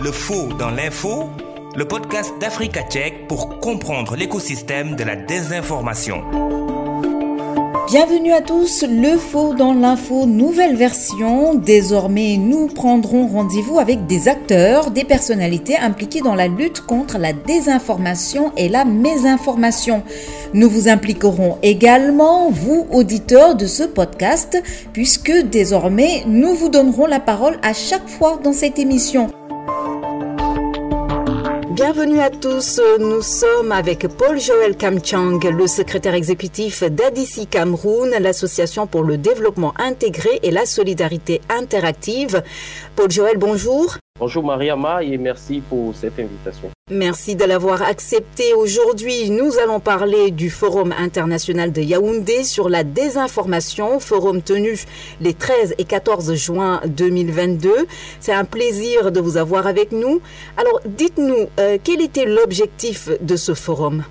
Le faux dans l'info, le podcast d'Africa Tchèque pour comprendre l'écosystème de la désinformation. Bienvenue à tous, le faux dans l'info, nouvelle version. Désormais, nous prendrons rendez-vous avec des acteurs, des personnalités impliquées dans la lutte contre la désinformation et la mésinformation. Nous vous impliquerons également, vous, auditeurs de ce podcast, puisque désormais, nous vous donnerons la parole à chaque fois dans cette émission. Bienvenue à tous, nous sommes avec Paul-Joël Kamchang, le secrétaire exécutif d'ADICI Cameroun, l'association pour le développement intégré et la solidarité interactive. Paul-Joël, bonjour. Bonjour Mariama et merci pour cette invitation. Merci de l'avoir accepté. Aujourd'hui, nous allons parler du Forum international de Yaoundé sur la désinformation, forum tenu les 13 et 14 juin 2022. C'est un plaisir de vous avoir avec nous. Alors, dites-nous, quel était l'objectif de ce forum ?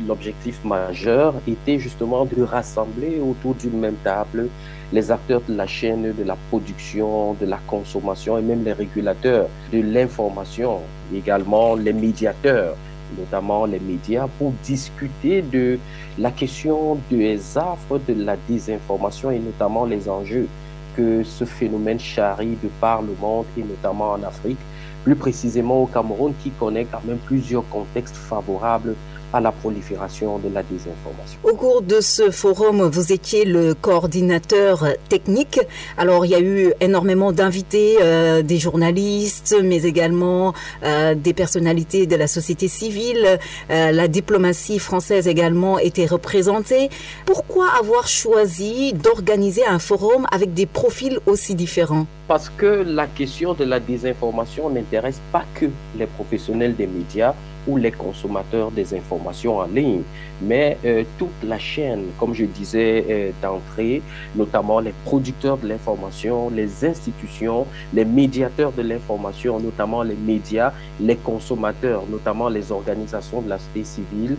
L'objectif majeur était justement de rassembler autour d'une même table les acteurs de la chaîne de la production, de la consommation et même les régulateurs de l'information, également les médiateurs, notamment les médias, pour discuter de la question des affres de la désinformation et notamment les enjeux que ce phénomène charrie de par le monde et notamment en Afrique, plus précisément au Cameroun qui connaît quand même plusieurs contextes favorables à la prolifération de la désinformation. Au cours de ce forum, vous étiez le coordinateur technique. Alors, il y a eu énormément d'invités, des journalistes, mais également des personnalités de la société civile. La diplomatie française également était représentée. Pourquoi avoir choisi d'organiser un forum avec des profils aussi différents ? Parce que la question de la désinformation n'intéresse pas que les professionnels des médias ou les consommateurs des informations en ligne, mais toute la chaîne, comme je disais d'entrée, notamment les producteurs de l'information, les institutions, les médiateurs de l'information, notamment les médias, les consommateurs, notamment les organisations de la société civile,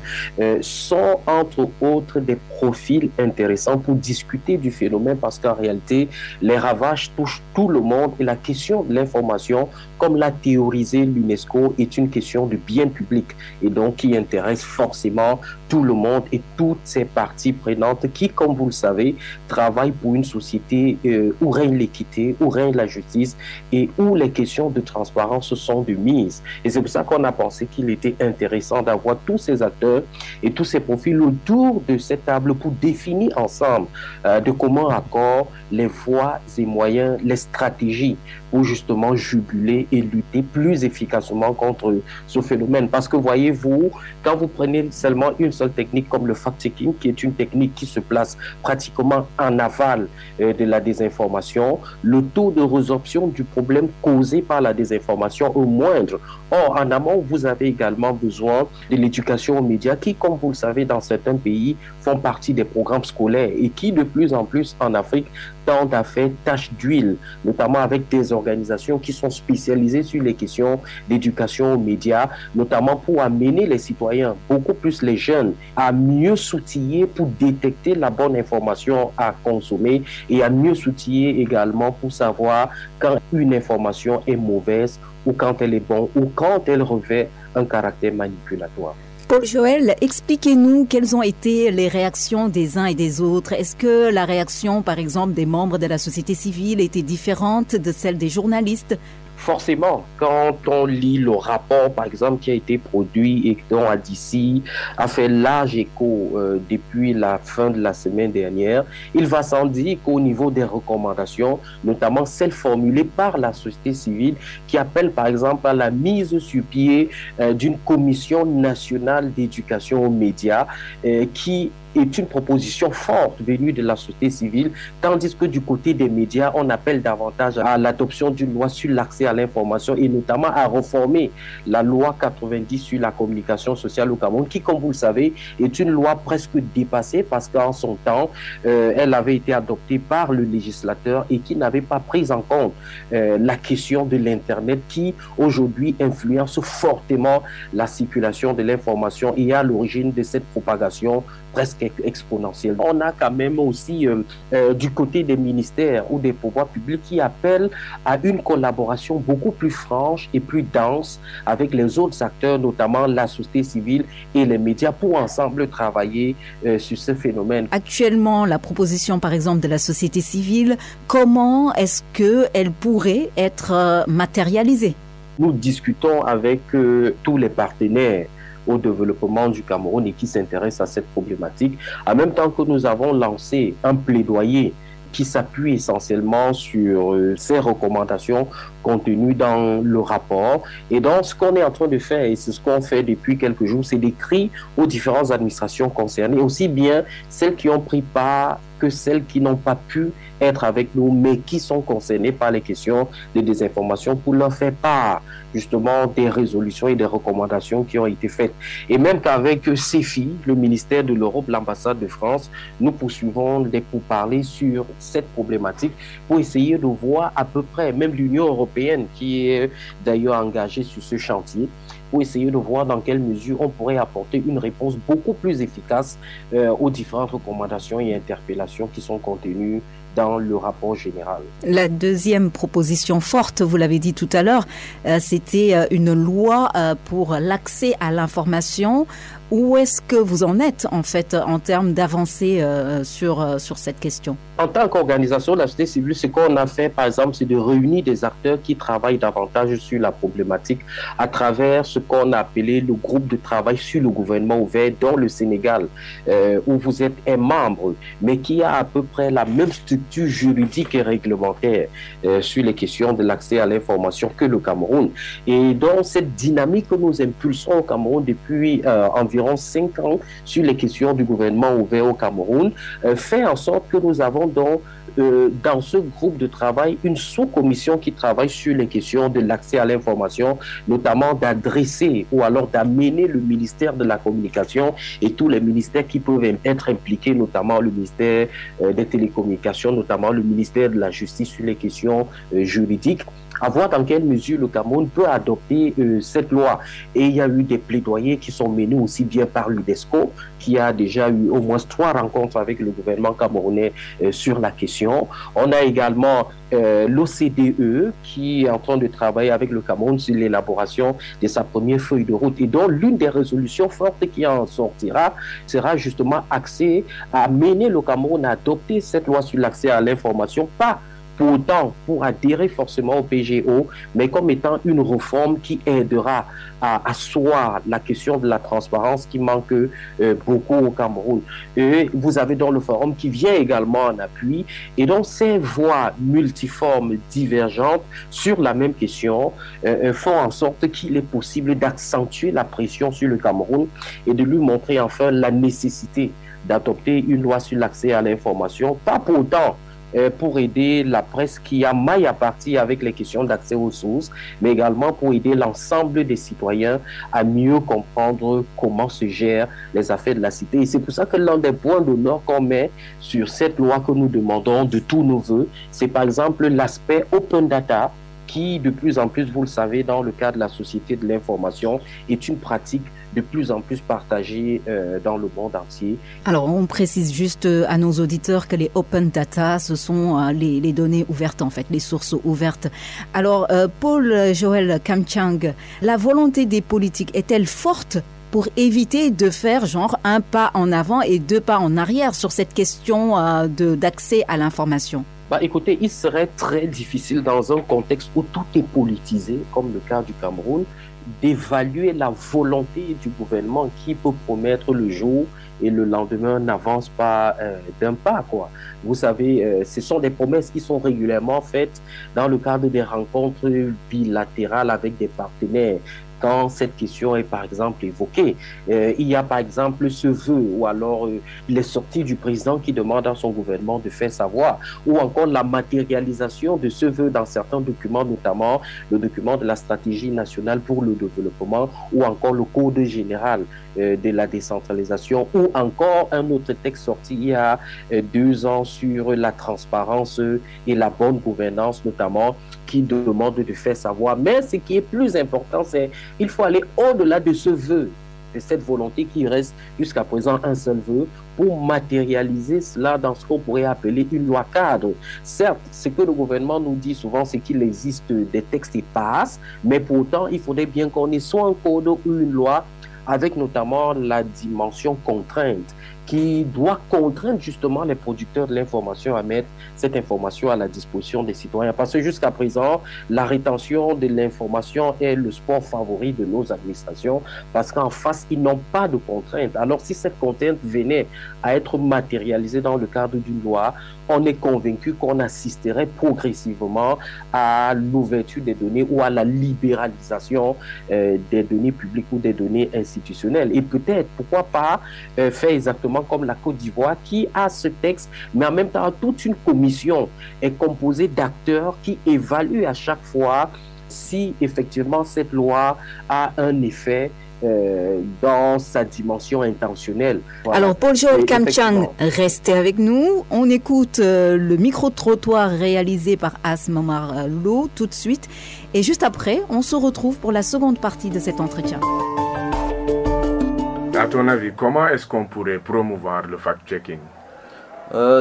sont entre autres des profils intéressants pour discuter du phénomène parce qu'en réalité, les ravages touchent tout le monde et la question de l'information, comme l'a théorisé l'UNESCO, est une question de bien public et donc qui intéresse forcément tout le monde et toutes ces parties prenantes qui, comme vous le savez, travaillent pour une société où règne l'équité, où règne la justice et où les questions de transparence sont de mise. Et c'est pour ça qu'on a pensé qu'il était intéressant d'avoir tous ces acteurs et tous ces profils autour de cette table pour définir ensemble de commun accord les voies et moyens, les stratégies pour justement juguler et lutter plus efficacement contre ce phénomène. Parce que voyez-vous, quand vous prenez seulement une seule technique comme le fact-checking, qui est une technique qui se place pratiquement en aval de la désinformation, le taux de résorption du problème causé par la désinformation est moindre. Or, en amont, vous avez également besoin de l'éducation aux médias qui, comme vous le savez, dans certains pays, font partie des programmes scolaires et qui, de plus en plus en Afrique, tendent à faire tache d'huile, notamment avec des organisations qui sont spécialisées sur les questions d'éducation aux médias, notamment pour amener les citoyens, beaucoup plus les jeunes, à mieux s'outiller pour détecter la bonne information à consommer et à mieux s'outiller également pour savoir quand une information est mauvaise ou quand elle est bonne ou quand elle revêt un caractère manipulatoire. Paul-Joël, expliquez-nous quelles ont été les réactions des uns et des autres. Est-ce que la réaction, par exemple, des membres de la société civile était différente de celle des journalistes ? Forcément, quand on lit le rapport, par exemple, qui a été produit et dont ADICI a fait large écho depuis la fin de la semaine dernière, il va sans dire qu'au niveau des recommandations, notamment celles formulées par la société civile, qui appellent par exemple à la mise sur pied d'une commission nationale d'éducation aux médias qui est une proposition forte venue de la société civile, tandis que du côté des médias, on appelle davantage à l'adoption d'une loi sur l'accès à l'information et notamment à reformer la loi 90 sur la communication sociale au Cameroun, qui, comme vous le savez, est une loi presque dépassée parce qu'en son temps, elle avait été adoptée par le législateur et qui n'avait pas pris en compte la question de l'Internet qui, aujourd'hui, influence fortement la circulation de l'information et à l'origine de cette propagation presque presque exponentielle. On a quand même aussi du côté des ministères ou des pouvoirs publics qui appellent à une collaboration beaucoup plus franche et plus dense avec les autres acteurs, notamment la société civile et les médias, pour ensemble travailler sur ce phénomène. Actuellement, la proposition, par exemple, de la société civile, comment est-ce qu'elle pourrait être matérialisée? Nous discutons avec tous les partenaires au développement du Cameroun et qui s'intéressent à cette problématique, en même temps que nous avons lancé un plaidoyer qui s'appuie essentiellement sur ces recommandations contenues dans le rapport. Et donc, ce qu'on est en train de faire, et c'est ce qu'on fait depuis quelques jours, c'est d'écrire aux différentes administrations concernées, aussi bien celles qui ont pris part que celles qui n'ont pas pu être avec nous, mais qui sont concernées par les questions de désinformation, pour leur faire part justement des résolutions et des recommandations qui ont été faites. Et même qu'avec CEFI, le ministère de l'Europe, l'ambassade de France, nous poursuivons des pourparlers sur cette problématique pour essayer de voir à peu près, même l'Union européenne qui est d'ailleurs engagée sur ce chantier, pour essayer de voir dans quelle mesure on pourrait apporter une réponse beaucoup plus efficace aux différentes recommandations et interpellations qui sont contenues dans le rapport général. La deuxième proposition forte, vous l'avez dit tout à l'heure, c'était une loi pour l'accès à l'information. Où est-ce que vous en êtes, en fait, en termes d'avancée sur cette question? En tant qu'organisation de la société civile, ce qu'on a fait, par exemple, c'est de réunir des acteurs qui travaillent davantage sur la problématique à travers ce qu'on a appelé le groupe de travail sur le gouvernement ouvert dans le Sénégal, où vous êtes un membre, mais qui a à peu près la même structure juridique et réglementaire sur les questions de l'accès à l'information que le Cameroun. Et donc, cette dynamique que nous impulsons au Cameroun depuis environ 5 ans sur les questions du gouvernement ouvert au Cameroun, fait en sorte que nous avons donc dans ce groupe de travail une sous-commission qui travaille sur les questions de l'accès à l'information, notamment d'adresser ou alors d'amener le ministère de la Communication et tous les ministères qui peuvent être impliqués, notamment le ministère des Télécommunications, notamment le ministère de la Justice sur les questions juridiques, à voir dans quelle mesure le Cameroun peut adopter cette loi. Et il y a eu des plaidoyers qui sont menés aussi bien par l'UNESCO, qui a déjà eu au moins 3 rencontres avec le gouvernement camerounais sur la question. On a également l'OCDE qui est en train de travailler avec le Cameroun sur l'élaboration de sa première feuille de route. Et donc, l'une des résolutions fortes qui en sortira sera justement axée à mener le Cameroun à adopter cette loi sur l'accès à l'information, pas pour autant pour adhérer forcément au PGO, mais comme étant une réforme qui aidera à asseoir la question de la transparence qui manque beaucoup au Cameroun. Et vous avez donc le forum qui vient également en appui. Et donc ces voix multiformes, divergentes sur la même question font en sorte qu'il est possible d'accentuer la pression sur le Cameroun et de lui montrer enfin la nécessité d'adopter une loi sur l'accès à l'information, pas pour autant pour aider la presse qui a maille à partir avec les questions d'accès aux sources, mais également pour aider l'ensemble des citoyens à mieux comprendre comment se gèrent les affaires de la cité. Et c'est pour ça que l'un des points d'honneur qu'on met sur cette loi que nous demandons de tous nos voeux, c'est par exemple l'aspect open data, qui de plus en plus, vous le savez, dans le cadre de la société de l'information, est une pratique de plus en plus partagée dans le monde entier. Alors, on précise juste à nos auditeurs que les open data, ce sont les données ouvertes, en fait, les sources ouvertes. Alors, Paul-Joël Kamchang, la volonté des politiques est-elle forte pour éviter de faire genre un pas en avant et 2 pas en arrière sur cette question d'accès à l'information? Écoutez, il serait très difficile dans un contexte où tout est politisé, comme le cas du Cameroun, d'évaluer la volonté du gouvernement qui peut promettre le jour et le lendemain n'avance pas d'un pas, quoi. Vous savez, ce sont des promesses qui sont régulièrement faites dans le cadre des rencontres bilatérales avec des partenaires. Quand cette question est par exemple évoquée, il y a par exemple ce vœu ou alors les sorties du président qui demande à son gouvernement de faire savoir, ou encore la matérialisation de ce vœu dans certains documents, notamment le document de la stratégie nationale pour le développement ou encore le code général de la décentralisation, ou encore un autre texte sorti il y a 2 ans sur la transparence et la bonne gouvernance notamment, qui demande de faire savoir. Mais ce qui est plus important, c'est qu'il faut aller au-delà de ce vœu cette volonté qui reste jusqu'à présent un seul vœu pour matérialiser cela dans ce qu'on pourrait appeler une loi cadre. Certes, ce que le gouvernement nous dit souvent, c'est qu'il existe des textes épars, mais pourtant, il faudrait bien qu'on ait soit un code ou une loi avec notamment la dimension contrainte qui doit contraindre justement les producteurs de l'information à mettre cette information à la disposition des citoyens. Parce que jusqu'à présent, la rétention de l'information est le sport favori de nos administrations parce qu'en face, ils n'ont pas de contrainte. Alors si cette contrainte venait à être matérialisée dans le cadre d'une loi, on est convaincu qu'on assisterait progressivement à l'ouverture des données ou à la libéralisation des données publiques ou des données institutionnelles. Et peut-être, pourquoi pas, faire exactement comme la Côte d'Ivoire qui a ce texte, mais en même temps, toute une commission est composée d'acteurs qui évaluent à chaque fois si effectivement cette loi a un effet dans sa dimension intentionnelle. Voilà. Alors, Paul-Joël Kamchang, restez avec nous. On écoute le micro-trottoir réalisé par Asmamar Lo tout de suite. Et juste après, on se retrouve pour la seconde partie de cet entretien. À ton avis, comment est-ce qu'on pourrait promouvoir le fact-checking?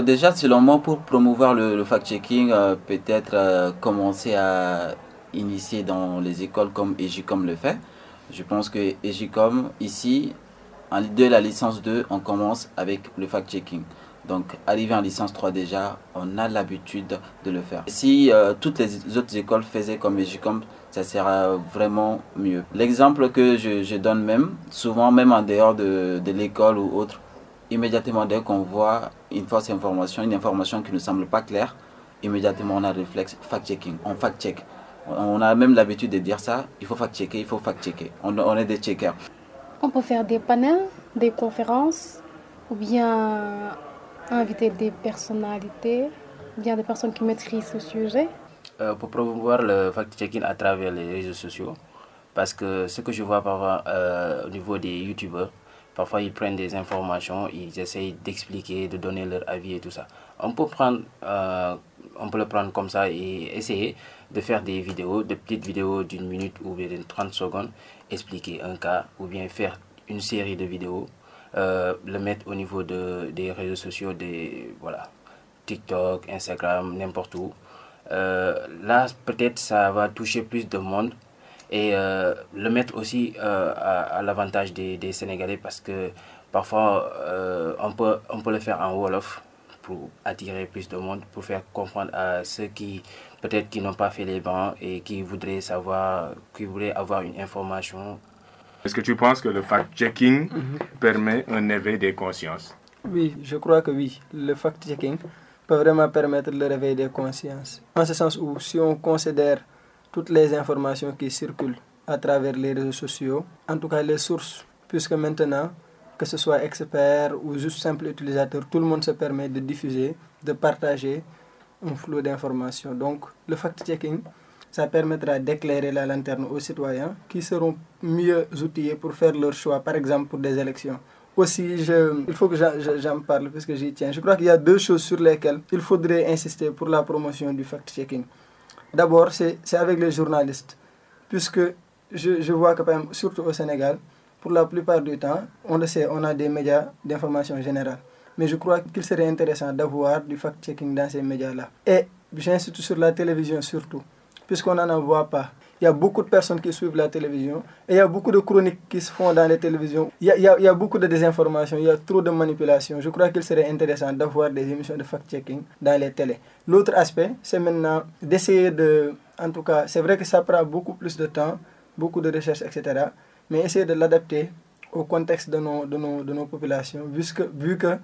Déjà, selon moi, pour promouvoir le fact-checking, peut-être commencer à initier dans les écoles comme EJICOM le fait. Je pense que EJICOM, ici, de la licence 2, on commence avec le fact-checking. Donc, arrivé en licence 3 déjà, on a l'habitude de le faire. Si toutes les autres écoles faisaient comme EJICOM, ça sera vraiment mieux. L'exemple que je donne même, souvent même en dehors de l'école ou autre, immédiatement dès qu'on voit une fausse information, une information qui ne semble pas claire, immédiatement on a le réflexe fact-checking, on fact-check. On a même l'habitude de dire ça, il faut fact-checker, il faut fact-checker. On est des checkers. On peut faire des panels, des conférences, ou bien inviter des personnalités, ou bien des personnes qui maîtrisent ce sujet. Pour promouvoir le fact-checking à travers les réseaux sociaux, parce que ce que je vois parfois au niveau des youtubeurs, parfois ils prennent des informations, ils essayent d'expliquer, de donner leur avis et tout ça. On peut le prendre comme ça et essayer de faire des vidéos, de petites vidéos d'une minute ou bien de 30 secondes, expliquer un cas ou bien faire une série de vidéos, le mettre au niveau des réseaux sociaux, voilà, TikTok, Instagram, n'importe où. Là, peut-être ça va toucher plus de monde et le mettre aussi à l'avantage des Sénégalais parce que parfois on peut le faire en Wolof pour attirer plus de monde, pour faire comprendre à ceux qui peut-être qui n'ont pas fait les bancs et qui voudraient avoir une information. Est-ce que tu penses que le fact-checking permet un éveil des consciences? Oui, je crois que oui. Le fact-checking peut vraiment permettre le réveil des consciences. En ce sens où si on considère toutes les informations qui circulent à travers les réseaux sociaux, en tout cas les sources, puisque maintenant, que ce soit expert ou juste simple utilisateur, tout le monde se permet de diffuser, de partager un flot d'informations. Donc le fact-checking, ça permettra d'éclairer la lanterne aux citoyens qui seront mieux outillés pour faire leur choix, par exemple pour des élections. Aussi, il faut que j'en parle puisque j'y tiens. Je crois qu'il y a deux choses sur lesquelles il faudrait insister pour la promotion du fact-checking. D'abord, c'est avec les journalistes, puisque je vois que, surtout au Sénégal, pour la plupart du temps, on le sait, on a des médias d'information générale. Mais je crois qu'il serait intéressant d'avoir du fact-checking dans ces médias-là. Et j'insiste sur la télévision surtout, puisqu'on n'en voit pas. Il y a beaucoup de personnes qui suivent la télévision et il y a beaucoup de chroniques qui se font dans les télévisions. Il y a beaucoup de désinformation, il y a trop de manipulation. Je crois qu'il serait intéressant d'avoir des émissions de fact-checking dans les télés. L'autre aspect, c'est maintenant d'essayer de... En tout cas, c'est vrai que ça prend beaucoup plus de temps, beaucoup de recherches, etc. Mais essayer de l'adapter au contexte de nos populations, vu que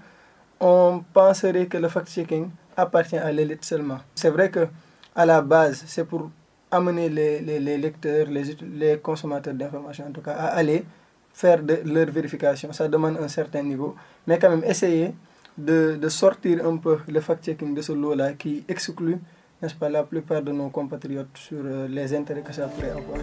on penserait que le fact-checking appartient à l'élite seulement. C'est vrai qu'à la base, c'est pour amener les lecteurs, les consommateurs d'informations en tout cas, à aller faire leur vérification. Ça demande un certain niveau, mais quand même essayer de sortir un peu le fact-checking de ce lot-là qui exclut, n'est-ce pas, la plupart de nos compatriotes sur les intérêts que ça pourrait avoir.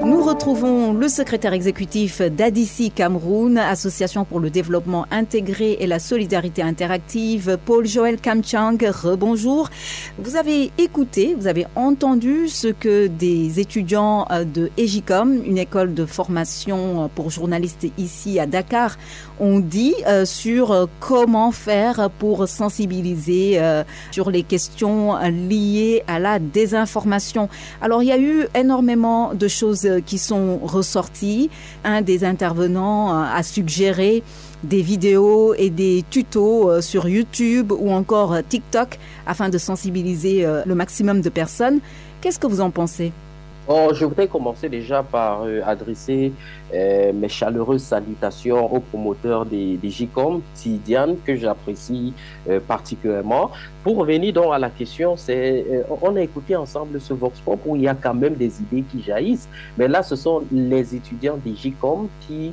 Nous Nous retrouvons le secrétaire exécutif d'ADICI Cameroun, Association pour le développement intégré et la solidarité interactive, Paul-Joël Kamchang. Rebonjour. Vous avez écouté, vous avez entendu ce que des étudiants de EJICOM, une école de formation pour journalistes ici à Dakar, ont dit sur comment faire pour sensibiliser sur les questions liées à la désinformation. Alors, il y a eu énormément de choses qui sont ressorties. Un des intervenants a suggéré des vidéos et des tutos sur YouTube ou encore TikTok afin de sensibiliser le maximum de personnes. Qu'est-ce que vous en pensez ? Je voudrais commencer déjà par adresser mes chaleureuses salutations aux promoteurs des JICOM, Tidiane, que j'apprécie particulièrement. Pour revenir donc à la question, on a écouté ensemble ce Vox Pop où il y a quand même des idées qui jaillissent, mais là ce sont les étudiants des JICOM qui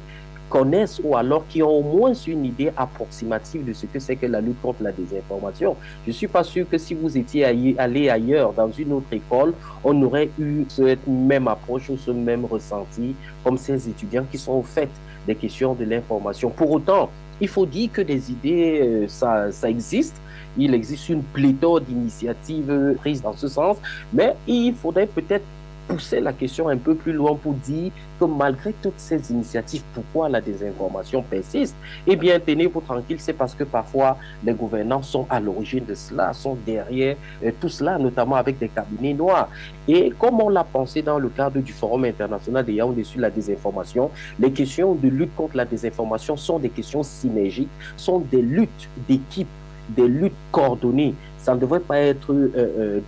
connaissent ou alors qui ont au moins une idée approximative de ce que c'est que la lutte contre la désinformation. Je ne suis pas sûr que si vous étiez allé ailleurs, dans une autre école, on aurait eu cette même approche ou ce même ressenti comme ces étudiants qui sont au fait des questions de l'information. Pour autant, il faut dire que des idées, ça existe. Il existe une pléthore d'initiatives prises dans ce sens, mais il faudrait peut-être pousser la question un peu plus loin pour dire que malgré toutes ces initiatives, pourquoi la désinformation persiste? Eh bien, tenez-vous tranquille, c'est parce que parfois les gouvernants sont à l'origine de cela, sont derrière tout cela, notamment avec des cabinets noirs. Et comme on l'a pensé dans le cadre du Forum international de Yaoundé sur la désinformation, les questions de lutte contre la désinformation sont des questions synergiques, sont des luttes d'équipe, des luttes coordonnées. Ça ne devrait pas être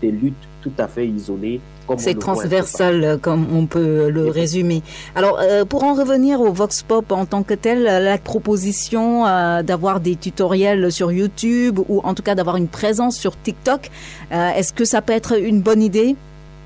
des luttes tout à fait isolées. C'est transversal, comme on peut le résumer. Alors, pour en revenir au Vox Pop en tant que tel, la proposition d'avoir des tutoriels sur YouTube ou en tout cas d'avoir une présence sur TikTok, est-ce que ça peut être une bonne idée ?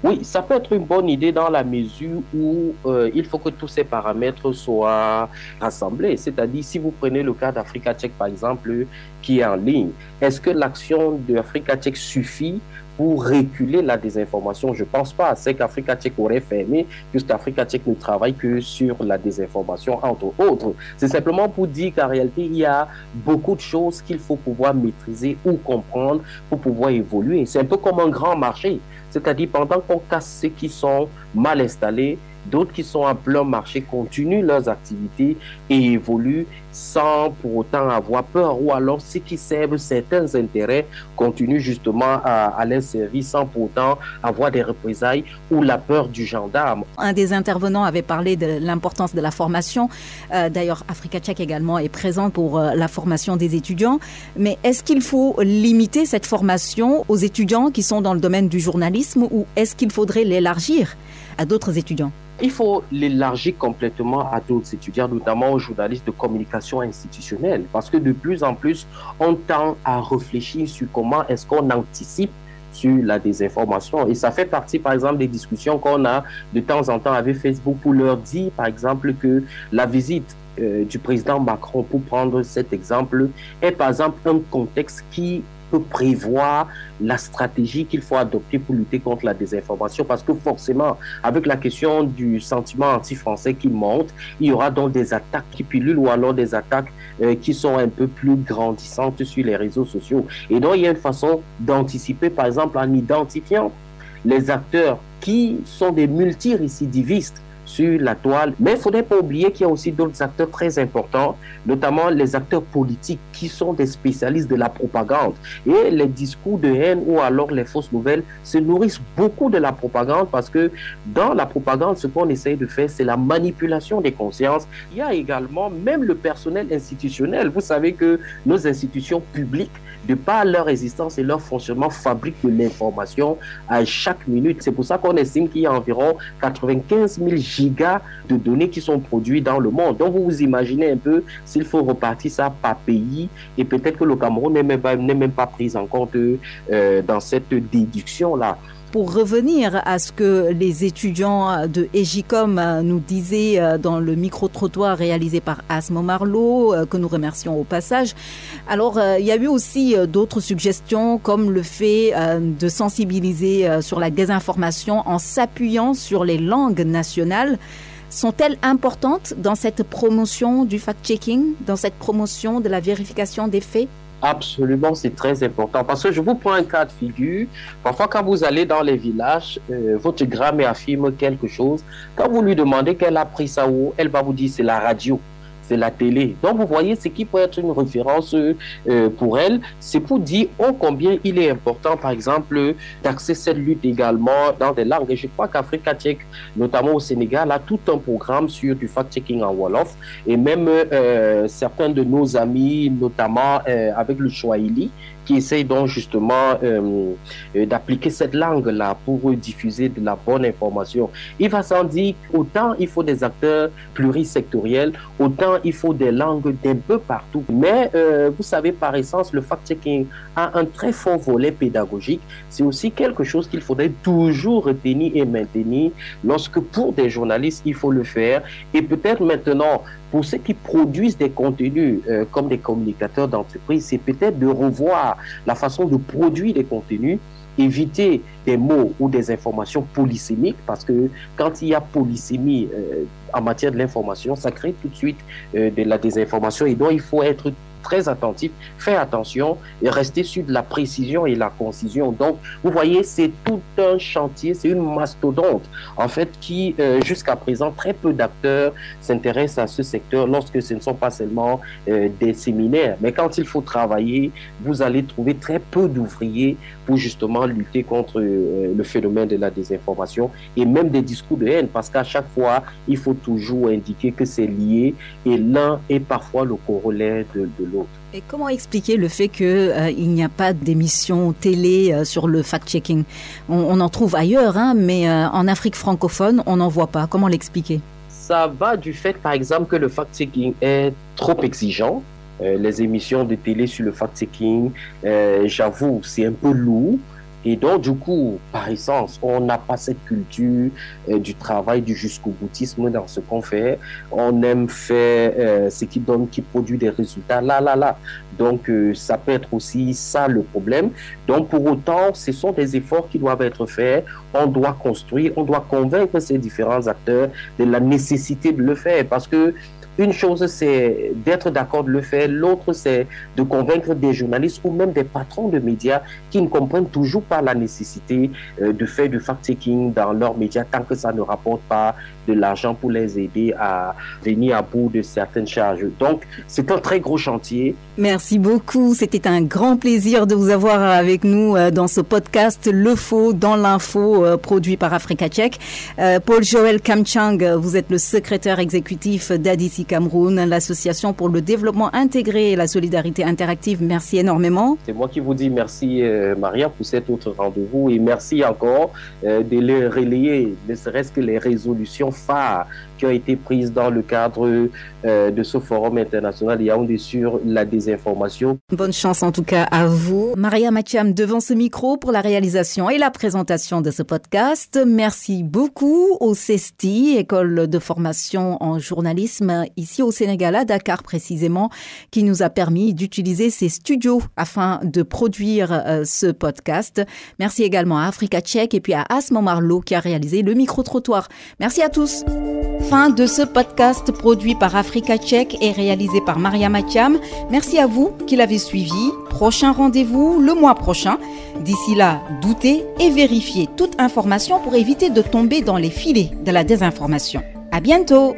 Oui, ça peut être une bonne idée dans la mesure où il faut que tous ces paramètres soient rassemblés. C'est-à-dire, si vous prenez le cas d'Africa Check, par exemple, qui est en ligne, est-ce que l'action de Africa Check suffit pour reculer la désinformation? Je ne pense pas. C'est qu'Africa Check aurait fermé, puisqu'Africa Check ne travaille que sur la désinformation, entre autres. C'est simplement pour dire qu'en réalité, il y a beaucoup de choses qu'il faut pouvoir maîtriser ou comprendre pour pouvoir évoluer. C'est un peu comme un grand marché. C'est-à-dire, pendant qu'on casse ceux qui sont mal installés, d'autres qui sont en plein marché continuent leurs activités et évoluent sans pour autant avoir peur, ou alors ceux qui servent certains intérêts continuent justement à les servir sans pour autant avoir des représailles ou la peur du gendarme. Un des intervenants avait parlé de l'importance de la formation. D'ailleurs, Africa Check également est présent pour la formation des étudiants. Mais est-ce qu'il faut limiter cette formation aux étudiants qui sont dans le domaine du journalisme ou est-ce qu'il faudrait l'élargir à d'autres étudiants ? Il faut l'élargir complètement à d'autres étudiants, notamment aux journalistes de communication institutionnelle, parce que de plus en plus, on tend à réfléchir sur comment est-ce qu'on anticipe sur la désinformation. Et ça fait partie, par exemple, des discussions qu'on a de temps en temps avec Facebook pour leur dire, par exemple, que la visite du président Macron, pour prendre cet exemple, est par exemple un contexte qui peut prévoir la stratégie qu'il faut adopter pour lutter contre la désinformation, parce que forcément, avec la question du sentiment anti-français qui monte, il y aura donc des attaques qui pilulent ou alors des attaques qui sont un peu plus grandissantes sur les réseaux sociaux. Et donc, il y a une façon d'anticiper, par exemple, en identifiant les acteurs qui sont des multirécidivistes sur la toile. Mais il ne faudrait pas oublier qu'il y a aussi d'autres acteurs très importants, notamment les acteurs politiques qui sont des spécialistes de la propagande. Et les discours de haine ou alors les fausses nouvelles se nourrissent beaucoup de la propagande, parce que dans la propagande, ce qu'on essaye de faire, c'est la manipulation des consciences. Il y a également même le personnel institutionnel. Vous savez que nos institutions publiques, de par leur existence et leur fonctionnement, fabriquent de l'information à chaque minute. C'est pour ça qu'on estime qu'il y a environ 95 000 gigas de données qui sont produites dans le monde. Donc vous vous imaginez un peu s'il faut repartir ça par pays, et peut-être que le Cameroun n'est même pas pris en compte dans cette déduction-là. Pour revenir à ce que les étudiants de EJICOM nous disaient dans le micro-trottoir réalisé par Asmo Marlowe, que nous remercions au passage. Alors, il y a eu aussi d'autres suggestions, comme le fait de sensibiliser sur la désinformation en s'appuyant sur les langues nationales. sont-elles importantes dans cette promotion du fact-checking, dans cette promotion de la vérification des faits? Absolument, c'est très important parce que je vous prends un cas de figure. Parfois, quand vous allez dans les villages, votre grand-mère affirme quelque chose. Quand vous lui demandez qu'elle a pris ça où, elle va vous dire c'est la radio, c'est la télé. Donc, vous voyez, ce qui peut être une référence pour elle, c'est pour dire combien il est important, par exemple, d'axer cette lutte également dans des langues. Et je crois qu'Africa Tchèque, notamment au Sénégal, a tout un programme sur du fact-checking en Wolof. Et même certains de nos amis, notamment avec le Swahili, qui essayent donc justement d'appliquer cette langue-là pour diffuser de la bonne information. Il va sans dire qu'autant il faut des acteurs plurisectoriels, autant il faut des langues d'un peu partout. Mais vous savez, par essence, le fact-checking a un très fort volet pédagogique. C'est aussi quelque chose qu'il faudrait toujours retenir et maintenir lorsque pour des journalistes, il faut le faire. Et peut-être maintenant, pour ceux qui produisent des contenus comme des communicateurs d'entreprise, c'est peut-être de revoir la façon de produire des contenus, éviter des mots ou des informations polysémiques, parce que quand il y a polysémie en matière de l'information, ça crée tout de suite de la désinformation, et donc il faut être très attentif, faire attention et rester sur de la précision et la concision. Donc, vous voyez, c'est tout un chantier, c'est une mastodonte, en fait, qui, jusqu'à présent, très peu d'acteurs s'intéressent à ce secteur lorsque ce ne sont pas seulement des séminaires. Mais quand il faut travailler, vous allez trouver très peu d'ouvriers pour justement lutter contre le phénomène de la désinformation et même des discours de haine, parce qu'à chaque fois, il faut toujours indiquer que c'est lié et l'un est parfois le corollaire de l'autre. Et comment expliquer le fait qu'il n'y a pas d'émissions télé sur le fact-checking? On en trouve ailleurs, hein, mais en Afrique francophone, on n'en voit pas. Comment l'expliquer? Ça va du fait, par exemple, que le fact-checking est trop exigeant. Les émissions de télé sur le fact-checking, j'avoue, c'est un peu lourd. Et donc, du coup, par essence, on n'a pas cette culture du travail, du jusqu'au-boutisme dans ce qu'on fait. On aime faire ce qui donne, qui produit des résultats là. Donc, ça peut être aussi ça le problème. Donc, pour autant, ce sont des efforts qui doivent être faits. On doit construire, on doit convaincre ces différents acteurs de la nécessité de le faire, parce que une chose, c'est d'être d'accord de le faire. L'autre, c'est de convaincre des journalistes ou même des patrons de médias qui ne comprennent toujours pas la nécessité de faire du fact-checking dans leurs médias tant que ça ne rapporte pas de l'argent pour les aider à venir à bout de certaines charges. Donc, c'est un très gros chantier. Merci beaucoup. C'était un grand plaisir de vous avoir avec nous dans ce podcast Le Faux dans l'info produit par Africa Tchèque. Paul-Joël Kamchang, vous êtes le secrétaire exécutif d'ADICI Cameroun, l'association pour le développement intégré et la solidarité interactive. Merci énormément. C'est moi qui vous dis merci, Maria, pour cet autre rendez-vous, et merci encore de les relayer, ne serait-ce que les résolutions phares qui ont été prises dans le cadre de ce forum international Yaoundé sur la désinformation. Bonne chance en tout cas à vous. Maria Mathiam devant ce micro pour la réalisation et la présentation de ce podcast. Merci beaucoup au CESTI, École de formation en journalisme ici au Sénégal, à Dakar précisément, qui nous a permis d'utiliser ces studios afin de produire ce podcast. Merci également à Africa Tchèque et puis à Asma Marlo qui a réalisé le micro-trottoir. Merci à tous. Fin de ce podcast produit par Africa Tchèque et réalisé par Maria Mathiam. Merci à vous qui l'avez suivi. Prochain rendez-vous le mois prochain. D'ici là, doutez et vérifiez toute information pour éviter de tomber dans les filets de la désinformation. À bientôt!